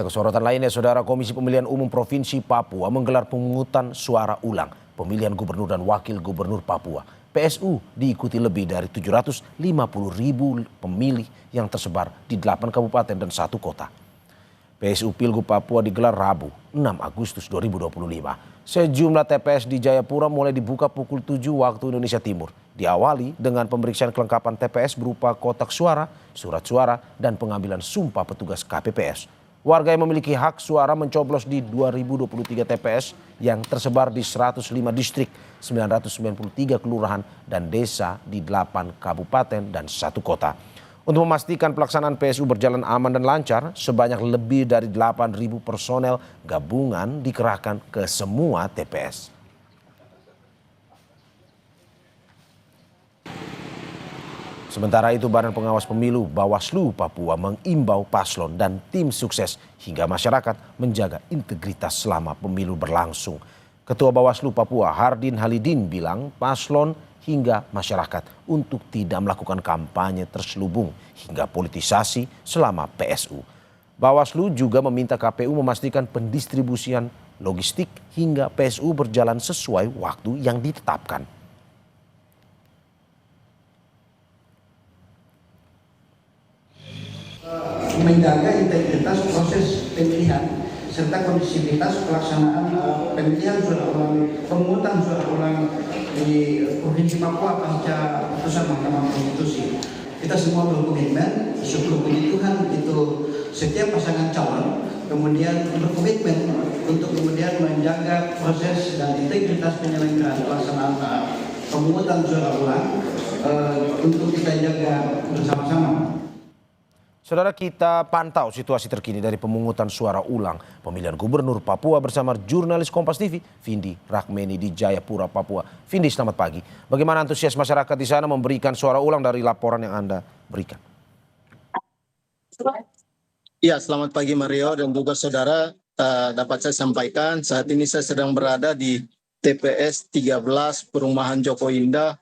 Kita ke sorotan lainnya, Saudara. Komisi Pemilihan Umum Provinsi Papua menggelar pemungutan suara ulang pemilihan gubernur dan wakil gubernur Papua. PSU diikuti lebih dari 750.000 pemilih yang tersebar di 8 kabupaten dan 1 kota. PSU Pilgub Papua digelar Rabu 6 Agustus 2025. Sejumlah TPS di Jayapura mulai dibuka pukul 7 waktu Indonesia Timur. Diawali dengan pemeriksaan kelengkapan TPS berupa kotak suara, surat suara, dan pengambilan sumpah petugas KPPS. Warga yang memiliki hak suara mencoblos di 2023 TPS yang tersebar di 105 distrik, 993 kelurahan dan desa di 8 kabupaten dan 1 kota. Untuk memastikan pelaksanaan PSU berjalan aman dan lancar, sebanyak lebih dari 8.000 personel gabungan dikerahkan ke semua TPS. Sementara itu, Badan Pengawas Pemilu Bawaslu Papua mengimbau paslon dan tim sukses hingga masyarakat menjaga integritas selama pemilu berlangsung. Ketua Bawaslu Papua Hardin Halidin bilang paslon hingga masyarakat untuk tidak melakukan kampanye terselubung hingga politisasi selama PSU. Bawaslu juga meminta KPU memastikan pendistribusian logistik hingga PSU berjalan sesuai waktu yang ditetapkan. Menjaga integritas proses pemilihan serta kondisivitas pelaksanaan pemilihan suara ulang, pemungutan suara ulang di Provinsi Papua pasca putusan Mahkamah Konstitusi. Kita semua berkomitmen, sebelum puji Tuhan itu setiap pasangan calon kemudian berkomitmen untuk kemudian menjaga proses dan integritas penyelenggaraan pelaksanaan pemungutan suara ulang untuk kita jaga bersama-sama. Saudara, kita pantau situasi terkini dari pemungutan suara ulang pemilihan gubernur Papua bersama jurnalis Kompas TV, Vindi Rahmeni di Jayapura, Papua. Vindi, selamat pagi. Bagaimana antusias masyarakat di sana memberikan suara ulang dari laporan yang Anda berikan? Ya, selamat pagi Mario dan juga saudara. Dapat saya sampaikan saat ini saya sedang berada di TPS 13 Perumahan Joko Indah,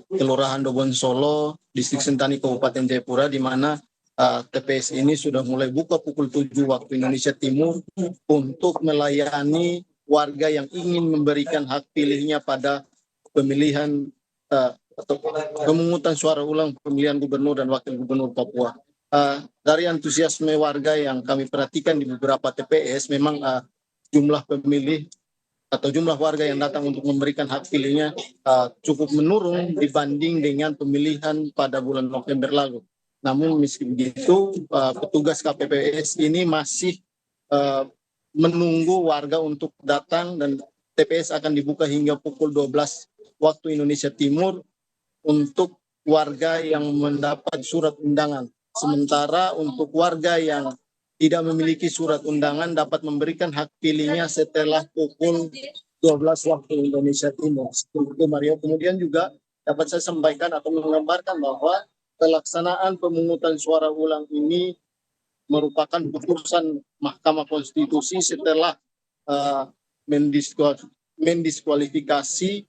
Kelurahan Dobon Solo, Distrik Sentani, Kabupaten Jayapura, di mana TPS ini sudah mulai buka pukul 7 waktu Indonesia Timur untuk melayani warga yang ingin memberikan hak pilihnya pada pemilihan atau pemungutan suara ulang pemilihan gubernur dan wakil gubernur Papua. Dari antusiasme warga yang kami perhatikan di beberapa TPS, memang jumlah pemilih atau jumlah warga yang datang untuk memberikan hak pilihnya cukup menurun dibanding dengan pemilihan pada bulan November lalu. Namun meski begitu, petugas KPPS ini masih menunggu warga untuk datang dan TPS akan dibuka hingga pukul 12 waktu Indonesia Timur untuk warga yang mendapat surat undangan. Sementara untuk warga yang tidak memiliki surat undangan dapat memberikan hak pilihnya setelah pukul 12 waktu Indonesia Timur. Seperti Mario, kemudian juga dapat saya sampaikan atau menggambarkan bahwa pelaksanaan pemungutan suara ulang ini merupakan putusan Mahkamah Konstitusi setelah mendiskualifikasi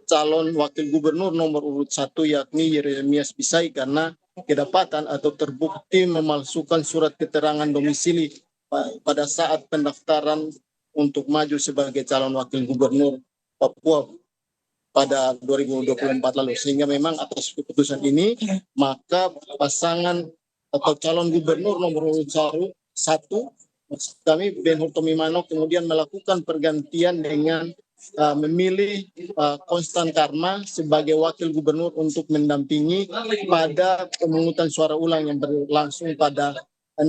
calon wakil gubernur nomor urut 1 yakni Yeremias Bisai karena kedapatan atau terbukti memalsukan surat keterangan domisili pada saat pendaftaran untuk maju sebagai calon wakil gubernur Papua pada 2024 lalu. Sehingga memang atas keputusan ini, maka pasangan atau calon gubernur nomor urut 1, kami Ben Hurtomimano kemudian melakukan pergantian dengan memilih Konstan Karma sebagai wakil gubernur untuk mendampingi pada pemungutan suara ulang yang berlangsung pada 6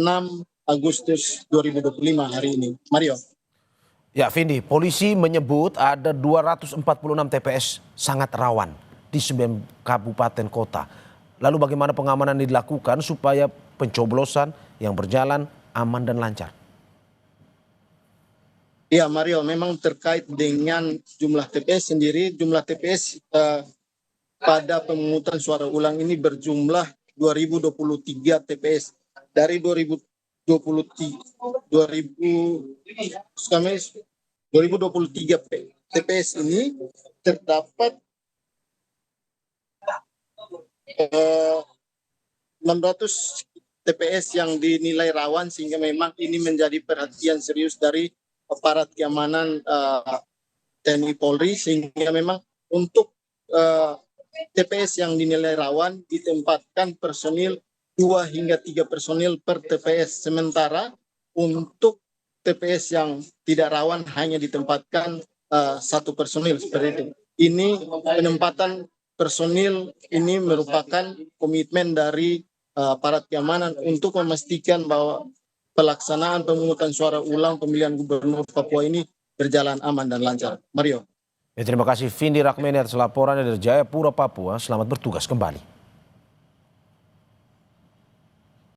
Agustus 2025 hari ini. Mario. Ya, Vindi, polisi menyebut ada 246 TPS sangat rawan di 9 kabupaten kota. Lalu bagaimana pengamanan dilakukan supaya pencoblosan yang berjalan aman dan lancar? Ya Mario, memang terkait dengan jumlah TPS sendiri, jumlah TPS pada pemungutan suara ulang ini berjumlah 2023 TPS. Dari 2023 TPS ini terdapat 600 TPS yang dinilai rawan, sehingga memang ini menjadi perhatian serius dari aparat keamanan TNI Polri, sehingga memang untuk TPS yang dinilai rawan ditempatkan personil 2 hingga 3 personil per TPS. Sementara untuk TPS yang tidak rawan hanya ditempatkan 1 personil seperti itu. Ini penempatan personil ini merupakan komitmen dari aparat keamanan untuk memastikan bahwa pelaksanaan pemungutan suara ulang pemilihan gubernur Papua ini berjalan aman dan lancar. Mario. Terima kasih Vindi Rakmeni atas laporannya dari Jayapura, Papua. Selamat bertugas kembali.